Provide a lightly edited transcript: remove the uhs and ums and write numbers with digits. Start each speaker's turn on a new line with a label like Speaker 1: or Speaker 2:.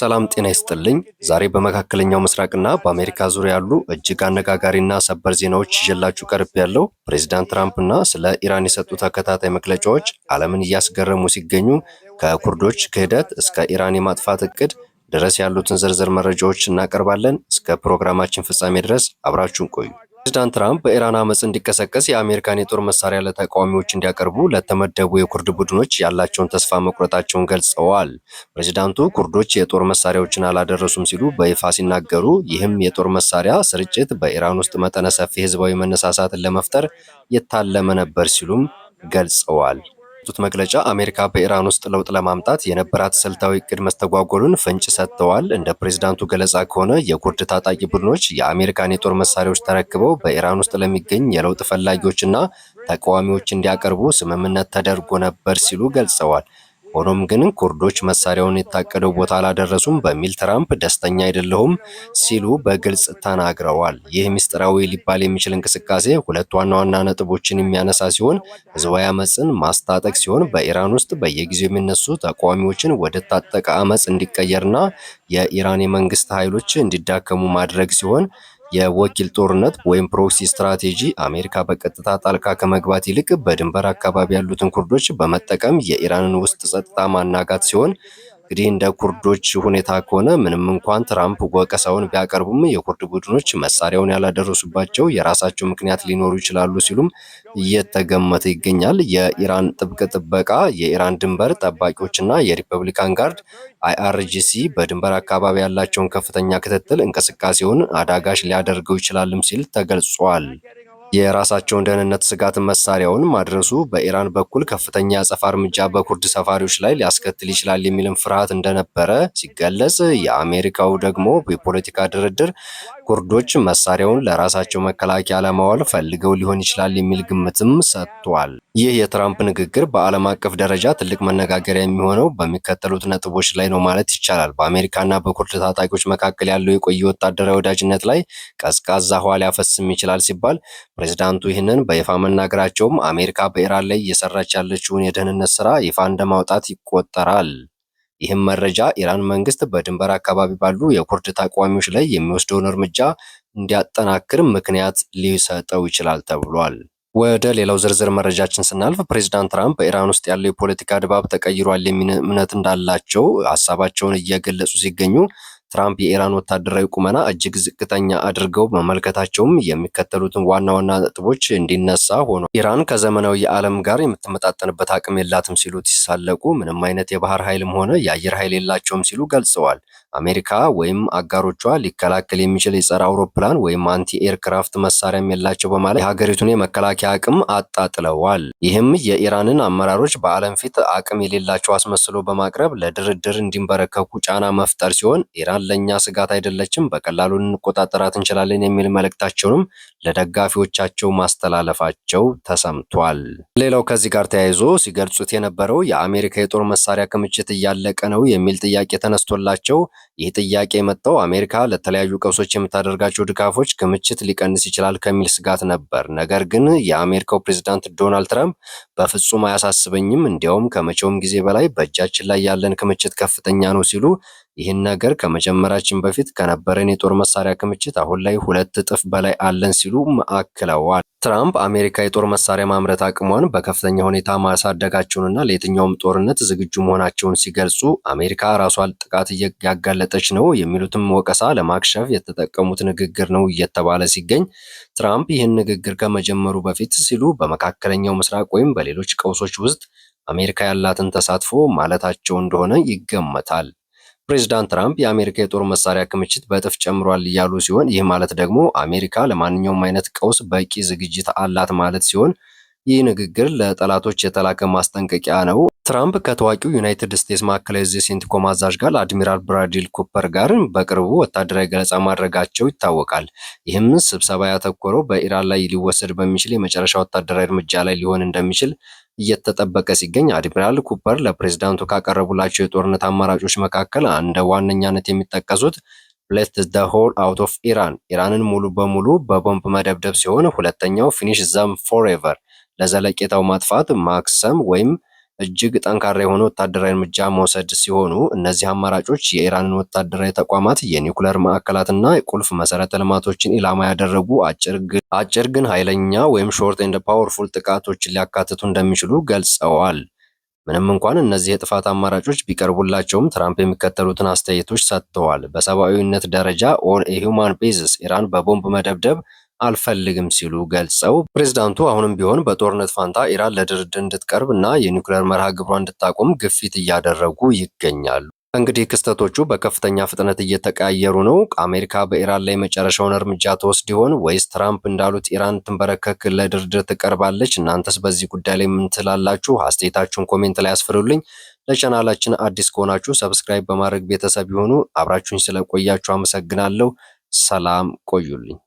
Speaker 1: ሰላም ጤና ይስጥልኝ። ዛሬ በመካከለኛው ምስራቅና በአሜሪካ ዙሪያ ያሉ እጅግ አነጋጋሪና ሰበር ዜናዎች ይዤላችሁ ቀርብ ያለው ፕሬዚዳንት ትራምፕና ስለ ኢራን የሰጡ ተከታታይ መግለጫዎች ዓለምን እያስገረሙ ሲገኙ ከኩርዶች ክህደት እስከ ኢራን የማጥፋት እቅድ ድረስ ያሉትን ዝርዝር መረጃዎች እናቀርባለን። እስከ ፕሮግራማችን ፍጻሜ ድረስ አብራችሁን ቆዩ። ፕሬዚዳንት ትራምፕ በኢራን አመፅ እንዲቀሰቀስ የአሜሪካን የጦር መሳሪያ ለተቃዋሚዎች እንዲያቀርቡ ለተመደቡ የኩርድ ቡድኖች ያላቸውን ተስፋ መቁረጣቸውን ገልጸዋል። ፕሬዚዳንቱ ኩርዶች የጦር መሳሪያዎችን አላደረሱም ሲሉ በይፋ ሲናገሩ፣ ይህም የጦር መሳሪያ ስርጭት በኢራን ውስጥ መጠነ ሰፊ ህዝባዊ መነሳሳትን ለመፍጠር የታለመ ነበር ሲሉም ገልጸዋል። መግለጫ አሜሪካ በኢራን ውስጥ ለውጥ ለማምጣት የነበራት ስልታዊ እቅድ መስተጓጎሉን ፍንጭ ሰጥተዋል። እንደ ፕሬዝዳንቱ ገለጻ ከሆነ የኩርድ ታጣቂ ቡድኖች የአሜሪካን የጦር መሳሪያዎች ተረክበው በኢራን ውስጥ ለሚገኝ የለውጥ ፈላጊዎችና ተቃዋሚዎች እንዲያቀርቡ ስምምነት ተደርጎ ነበር ሲሉ ገልጸዋል። ሆኖም ግን ኩርዶች መሳሪያውን የታቀደው ቦታ አላደረሱም በሚል ትራምፕ ደስተኛ አይደለሁም ሲሉ በግልጽ ተናግረዋል። ይህ ምስጢራዊ ሊባል የሚችል እንቅስቃሴ ሁለት ዋና ዋና ነጥቦችን የሚያነሳ ሲሆን ህዝባዊ አመፅን ማስታጠቅ ሲሆን በኢራን ውስጥ በየጊዜው የሚነሱ ተቃዋሚዎችን ወደ ታጠቀ አመፅ እንዲቀየርና የኢራን የመንግስት ኃይሎች እንዲዳከሙ ማድረግ ሲሆን የወኪል ጦርነት ወይም ፕሮክሲ ስትራቴጂ አሜሪካ በቀጥታ ጣልቃ ከመግባት ይልቅ በድንበር አካባቢ ያሉትን ኩርዶች በመጠቀም የኢራንን ውስጥ ጸጥታ ማናጋት ሲሆን እንግዲህ እንደ ኩርዶች ሁኔታ ከሆነ ምንም እንኳን ትራምፕ ወቀሳውን ቢያቀርቡም የኩርድ ቡድኖች መሳሪያውን ያላደረሱባቸው የራሳቸው ምክንያት ሊኖሩ ይችላሉ ሲሉም እየተገመተ ይገኛል። የኢራን ጥብቅ ጥበቃ፣ የኢራን ድንበር ጠባቂዎችና የሪፐብሊካን ጋርድ IRGC በድንበር አካባቢ ያላቸውን ከፍተኛ ክትትል እንቅስቃሴውን አዳጋች ሊያደርገው ይችላልም ሲል ተገልጿል። የራሳቸውን ደህንነት ስጋት መሳሪያውን ማድረሱ በኢራን በኩል ከፍተኛ የአጸፋ እርምጃ በኩርድ ሰፋሪዎች ላይ ሊያስከትል ይችላል የሚልም ፍርሃት እንደነበረ ሲገለጽ፣ የአሜሪካው ደግሞ የፖለቲካ ድርድር ኩርዶች መሳሪያውን ለራሳቸው መከላከያ ለማዋል ፈልገው ሊሆን ይችላል የሚል ግምትም ሰጥቷል። ይህ የትራምፕ ንግግር በዓለም አቀፍ ደረጃ ትልቅ መነጋገሪያ የሚሆነው በሚከተሉት ነጥቦች ላይ ነው ማለት ይቻላል። በአሜሪካና በኩርድ ታጣቂዎች መካከል ያለው የቆየ ወታደራዊ ወዳጅነት ላይ ቀዝቃዛ ውሃ ሊያፈስም ይችላል ሲባል ፕሬዝዳንቱ ይህንን በይፋ መናገራቸውም አሜሪካ በኢራን ላይ እየሰራች ያለችውን የደህንነት ስራ ይፋ እንደማውጣት ይቆጠራል። ይህም መረጃ ኢራን መንግስት በድንበር አካባቢ ባሉ የኩርድ ተቃዋሚዎች ላይ የሚወስደውን እርምጃ እንዲያጠናክር ምክንያት ሊሰጠው ይችላል ተብሏል። ወደ ሌላው ዝርዝር መረጃችን ስናልፍ ፕሬዝዳንት ትራምፕ በኢራን ውስጥ ያለው የፖለቲካ ድባብ ተቀይሯል የሚል እምነት እንዳላቸው ሀሳባቸውን እየገለጹ ሲገኙ ትራምፕ የኢራን ወታደራዊ ቁመና እጅግ ዝቅተኛ አድርገው መመልከታቸውም የሚከተሉትን ዋና ዋና ነጥቦች እንዲነሳ ሆኖ ኢራን ከዘመናዊ የዓለም ጋር የምትመጣጠንበት አቅም የላትም ሲሉ ሲሳለቁ፣ ምንም አይነት የባህር ኃይልም ሆነ የአየር ኃይል የላቸውም ሲሉ ገልጸዋል። አሜሪካ ወይም አጋሮቿ ሊከላከል የሚችል የጸረ አውሮፕላን ወይም አንቲ ኤርክራፍት መሳሪያም የላቸው በማለት የሀገሪቱን የመከላከያ አቅም አጣጥለዋል። ይህም የኢራንን አመራሮች በዓለም ፊት አቅም የሌላቸው አስመስሎ በማቅረብ ለድርድር እንዲንበረከኩ ጫና መፍጠር ሲሆን ኢራን ለኛ ስጋት አይደለችም፣ በቀላሉ ልንቆጣጠራት እንችላለን የሚል መልእክታቸውንም ለደጋፊዎቻቸው ማስተላለፋቸው ተሰምቷል። ሌላው ከዚህ ጋር ተያይዞ ሲገልጹት የነበረው የአሜሪካ የጦር መሳሪያ ክምችት እያለቀ ነው የሚል ጥያቄ ተነስቶላቸው ይህ ጥያቄ የመጣው አሜሪካ ለተለያዩ ቀውሶች የምታደርጋቸው ድጋፎች ክምችት ሊቀንስ ይችላል ከሚል ስጋት ነበር። ነገር ግን የአሜሪካው ፕሬዝዳንት ዶናልድ ትራምፕ በፍጹም አያሳስበኝም፣ እንዲያውም ከመቼውም ጊዜ በላይ በእጃችን ላይ ያለን ክምችት ከፍተኛ ነው ሲሉ ይህን ነገር ከመጀመራችን በፊት ከነበረን የጦር መሳሪያ ክምችት አሁን ላይ 2 እጥፍ በላይ አለን ሲሉ አክለዋል። ትራምፕ አሜሪካ የጦር መሳሪያ ማምረት አቅሟን በከፍተኛ ሁኔታ ማሳደጋቸውንና ለየትኛውም ጦርነት ዝግጁ መሆናቸውን ሲገልጹ አሜሪካ ራሷን ጥቃት ያጋለጠች ነው የሚሉትም ወቀሳ ለማክሸፍ የተጠቀሙት ንግግር ነው እየተባለ ሲገኝ፣ ትራምፕ ይህን ንግግር ከመጀመሩ በፊት ሲሉ በመካከለኛው ምስራቅ ወይም በሌሎች ቀውሶች ውስጥ አሜሪካ ያላትን ተሳትፎ ማለታቸው እንደሆነ ይገመታል። ፕሬዝዳንት ትራምፕ የአሜሪካ የጦር መሳሪያ ክምችት በእጥፍ ጨምሯል እያሉ ሲሆን፣ ይህ ማለት ደግሞ አሜሪካ ለማንኛውም አይነት ቀውስ በቂ ዝግጅት አላት ማለት ሲሆን፣ ይህ ንግግር ለጠላቶች የተላከ ማስጠንቀቂያ ነው። ትራምፕ ከታዋቂው ዩናይትድ ስቴትስ ማዕከላዊ ዕዝ ሴንትኮም አዛዥ ጋር አድሚራል ብራድሊ ኩፐር ጋር በቅርቡ ወታደራዊ ገለጻ ማድረጋቸው ይታወቃል። ይህም ስብሰባ ያተኮረው በኢራን ላይ ሊወሰድ በሚችል የመጨረሻ ወታደራዊ እርምጃ ላይ ሊሆን እንደሚችል እየተጠበቀ ሲገኝ፣ አድሚራል ኩፐር ለፕሬዝዳንቱ ካቀረቡላቸው የጦርነት አማራጮች መካከል እንደ ዋነኛነት የሚጠቀሱት ሌት ዘ ሆል አውት ኦፍ ኢራንን ሙሉ በሙሉ በቦምብ መደብደብ ሲሆን፣ ሁለተኛው ፊኒሽ ዘም ፎሬቨር ለዘለቄታው ማጥፋት ማክሰም ወይም እጅግ ጠንካራ የሆነ ወታደራዊ እርምጃ መውሰድ ሲሆኑ እነዚህ አማራጮች የኢራንን ወታደራዊ ተቋማት፣ የኒውክለር ማዕከላትና ቁልፍ መሰረተ ልማቶችን ኢላማ ያደረጉ አጭር ግን ኃይለኛ ወይም ሾርት ኤንድ ፓወርፉል ጥቃቶችን ሊያካትቱ እንደሚችሉ ገልጸዋል። ምንም እንኳን እነዚህ የጥፋት አማራጮች ቢቀርቡላቸውም ትራምፕ የሚከተሉትን አስተያየቶች ሰጥተዋል። በሰብአዊነት ደረጃ ኦን ኤ ሂውማን ቤዝስ ኢራን በቦምብ መደብደብ አልፈልግም ሲሉ ገልጸው ፕሬዝዳንቱ አሁንም ቢሆን በጦርነት ፋንታ ኢራን ለድርድር እንድትቀርብ እና የኒውክሌር መርሃ ግብሯ እንድታቆም ግፊት እያደረጉ ይገኛሉ። እንግዲህ ክስተቶቹ በከፍተኛ ፍጥነት እየተቀያየሩ ነው። አሜሪካ በኢራን ላይ መጨረሻውን እርምጃ ትወስድ ይሆን ወይስ ትራምፕ እንዳሉት ኢራን ትንበረከክ ለድርድር ትቀርባለች? እናንተስ በዚህ ጉዳይ ላይ ምን ትላላችሁ? አስተያየታችሁን ኮሜንት ላይ አስፍሩልኝ። ለቻናላችን አዲስ ከሆናችሁ ሰብስክራይብ በማድረግ ቤተሰብ ይሁኑ። አብራችሁኝ ስለቆያችሁ አመሰግናለሁ። ሰላም ቆዩልኝ።